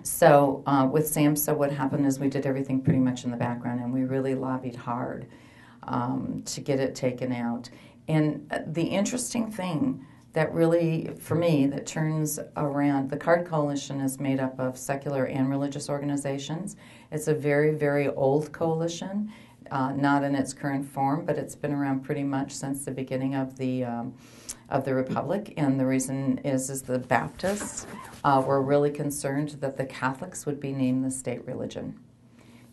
So with SAMHSA, what happened is we did everything pretty much in the background, and we really lobbied hard to get it taken out. And the interesting thing that really, for me, that turns around, the CARD Coalition is made up of secular and religious organizations. It's a very, very old coalition, not in its current form, but it's been around pretty much since the beginning of the Republic. And the reason is the Baptists were really concerned that the Catholics would be named the state religion.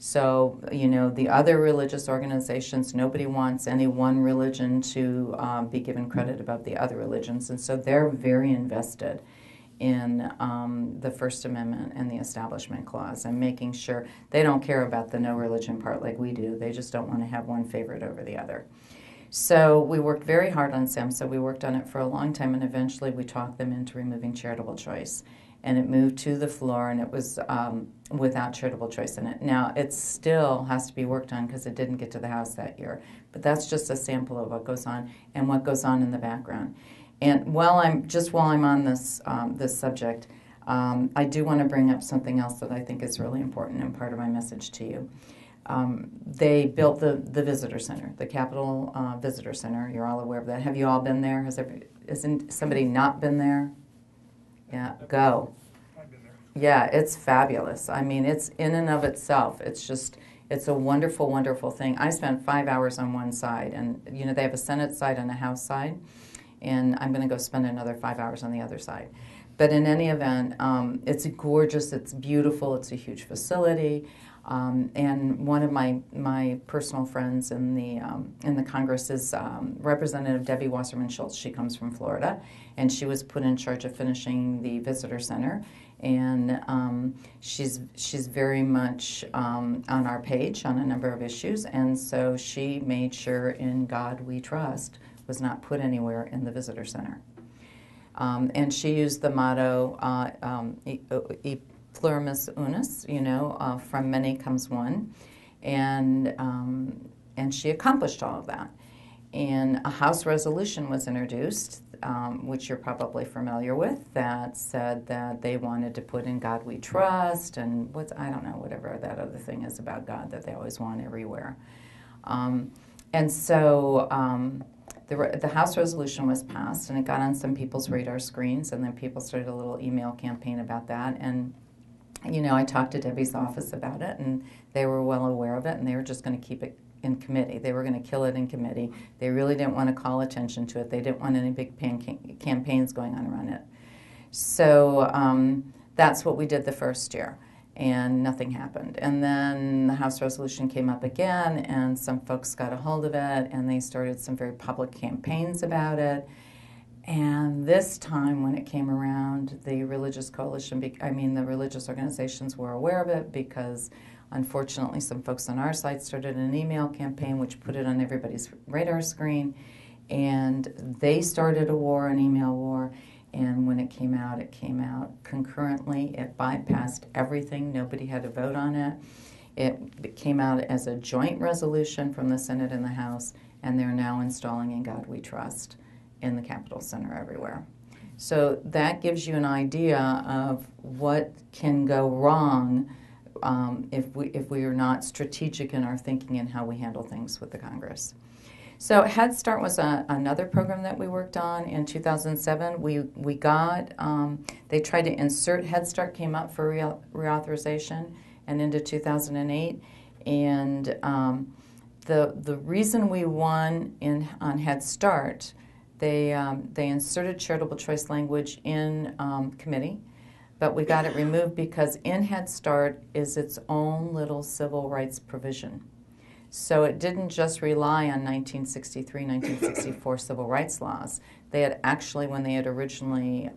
So, you know, the other religious organizations, nobody wants any one religion to be given credit above the other religions. And so they're very invested in the First Amendment and the Establishment Clause and making sure they don't care about the no religion part like we do. They just don't want to have one favorite over the other. So we worked very hard on SAMHSA. We worked on it for a long time, and eventually we talked them into removing charitable choice. And it moved to the floor, and it was without charitable choice in it. Now, it still has to be worked on because it didn't get to the House that year. But that's just a sample of what goes on and what goes on in the background. And while I'm on this this subject, I do want to bring up something else that I think is really important and part of my message to you. They built the visitor center, the Capitol Visitor Center. You're all aware of that. Have you all been there? Isn't somebody not been there? Yeah, go. I've been there. Yeah, it's fabulous. I mean, it's in and of itself. It's a wonderful, wonderful thing. I spent 5 hours on one side, and you know they have a Senate side and a House side, and I'm going to go spend another 5 hours on the other side. But in any event, it's gorgeous. It's beautiful. It's a huge facility. And one of my personal friends in the Congress is Representative Debbie Wasserman Schultz. She comes from Florida, and she was put in charge of finishing the visitor center. And she's very much on our page on a number of issues, and so she made sure "In God We Trust" was not put anywhere in the visitor center. And she used the motto plurimus unus, you know, from many comes one, and she accomplished all of that. And a House resolution was introduced, which you're probably familiar with, that said that they wanted to put "In God We Trust" and I don't know, whatever that other thing is about God that they always want everywhere. And so the House resolution was passed, and it got on some people's radar screens, and then people started a little email campaign about that. And you know, I talked to Debbie's office about it, and they were well aware of it, and they were just going to keep it in committee. They were going to kill it in committee. They really didn't want to call attention to it. They didn't want any big campaigns going on around it. So that's what we did the first year, and nothing happened. And then the House resolution came up again, and some folks got a hold of it, and they started some very public campaigns about it. And this time, when it came around, the religious coalition, the religious organizations were aware of it because, unfortunately, some folks on our side started an email campaign which put it on everybody's radar screen. And they started a war, an email war. And when it came out concurrently. It bypassed everything. Nobody had to vote on it. It came out as a joint resolution from the Senate and the House, and they're now installing "In God We Trust" in the Capitol Center everywhere. So that gives you an idea of what can go wrong if we are not strategic in our thinking and how we handle things with the Congress. So Head Start was another program that we worked on in 2007. We got, they tried to insert Head Start, came up for reauthorization, and into 2008. And the reason we won on Head Start, they inserted charitable choice language in committee, but we got it removed because in Head Start is its own little civil rights provision. So it didn't just rely on 1963, 1964 civil rights laws. They had actually, when they had originally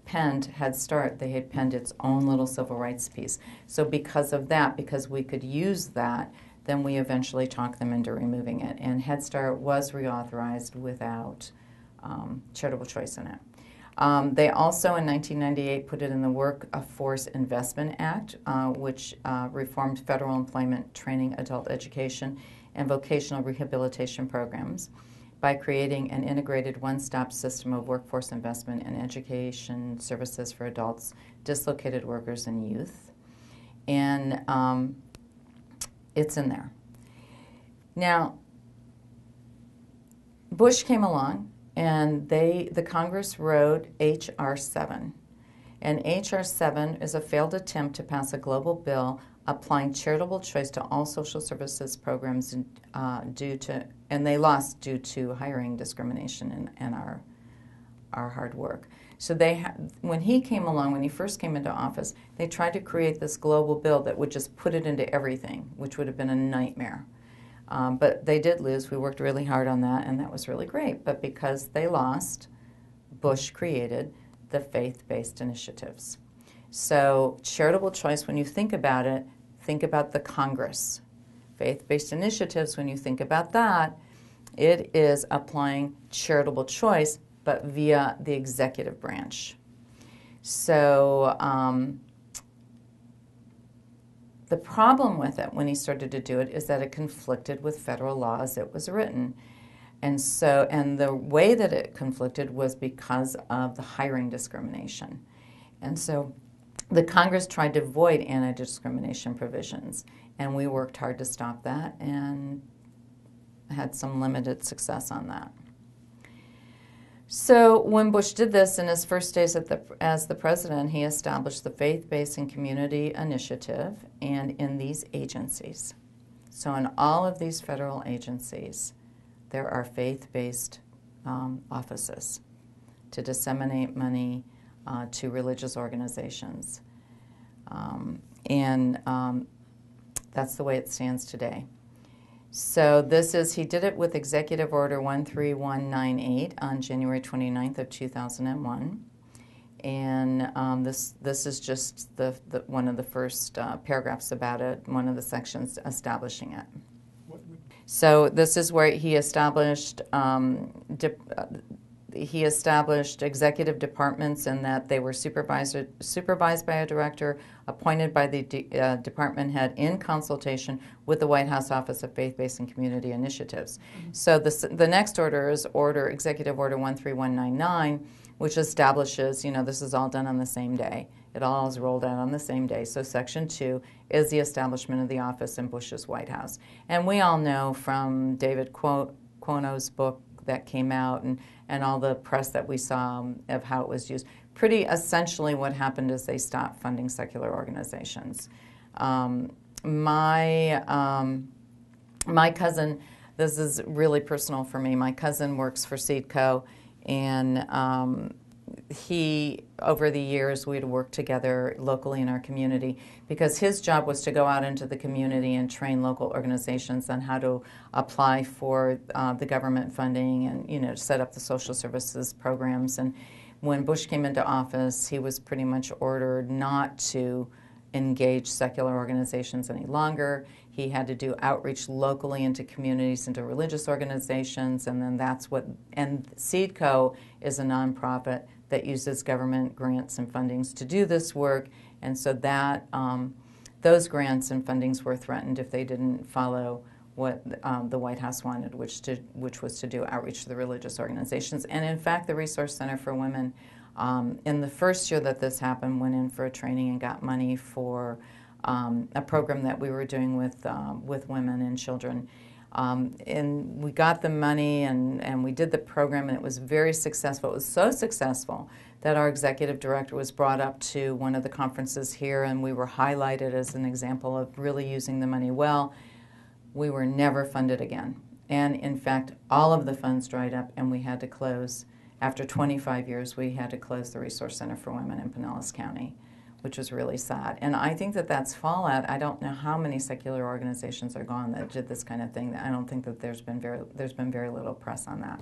penned Head Start, they had penned its own little civil rights piece. So because of that, because we could use that, then we eventually talked them into removing it. And Head Start was reauthorized without charitable choice in it. They also, in 1998, put it in the Workforce Investment Act, which reformed federal employment training, adult education, and vocational rehabilitation programs by creating an integrated one-stop system of workforce investment and education services for adults, dislocated workers, and youth. And it's in there. Now, Bush came along, and the Congress wrote H.R. 7. And H.R. 7 is a failed attempt to pass a global bill applying charitable choice to all social services programs and they lost due to hiring discrimination and our hard work. So when he came along, when he first came into office, they tried to create this global bill that would just put it into everything, which would have been a nightmare. But they did lose. We worked really hard on that, and that was really great. But because they lost, Bush created the faith-based initiatives. So charitable choice, when you think about it, think about the Congress. Faith-based initiatives, when you think about that, it is applying charitable choice, but via the executive branch. So the problem with it when he started to do it is that it conflicted with federal law as it was written. And the way that it conflicted was because of the hiring discrimination. And so the Congress tried to avoid anti-discrimination provisions, and we worked hard to stop that and had some limited success on that. So when Bush did this in his first days as the president, he established the Faith-Based and Community Initiative, and in these agencies. So in all of these federal agencies, there are faith-based offices to disseminate money to religious organizations. That's the way it stands today. So he did it with Executive Order 13198 on January 29th of 2001. And this is just one of the first paragraphs about it, one of the sections establishing it. So this is where he established executive departments, in that they were supervised by a director appointed by the department head in consultation with the White House Office of Faith-Based and Community Initiatives. Mm-hmm. So the next order is Executive Order 13199, which establishes, this is all done on the same day. It all is rolled out on the same day. So Section 2 is the establishment of the office in Bush's White House. And we all know from David Cuono's book that came out and all the press that we saw of how it was used. Pretty essentially what happened is they stopped funding secular organizations. My cousin, this is really personal for me, my cousin works for Seedco, and he, over the years, we'd worked together locally in our community because his job was to go out into the community and train local organizations on how to apply for the government funding and, set up the social services programs. And when Bush came into office, he was pretty much ordered not to engage secular organizations any longer. He had to do outreach locally into communities, into religious organizations, and then and Seedco is a nonprofit that uses government grants and fundings to do this work, and so that those grants and fundings were threatened if they didn't follow what the White House wanted, which was to do outreach to the religious organizations. And in fact, the Resource Center for Women, in the first year that this happened, went in for a training and got money for a program that we were doing with women and children. And we got the money and we did the program, and it was very successful. It was so successful that our executive director was brought up to one of the conferences here, and we were highlighted as an example of really using the money well. We were never funded again. And in fact, all of the funds dried up, and we had to close. After 25 years, we had to close the Resource Center for Women in Pinellas County, which was really sad. And I think that that's fallout. I don't know how many secular organizations are gone that did this kind of thing. I don't think that there's been very little press on that.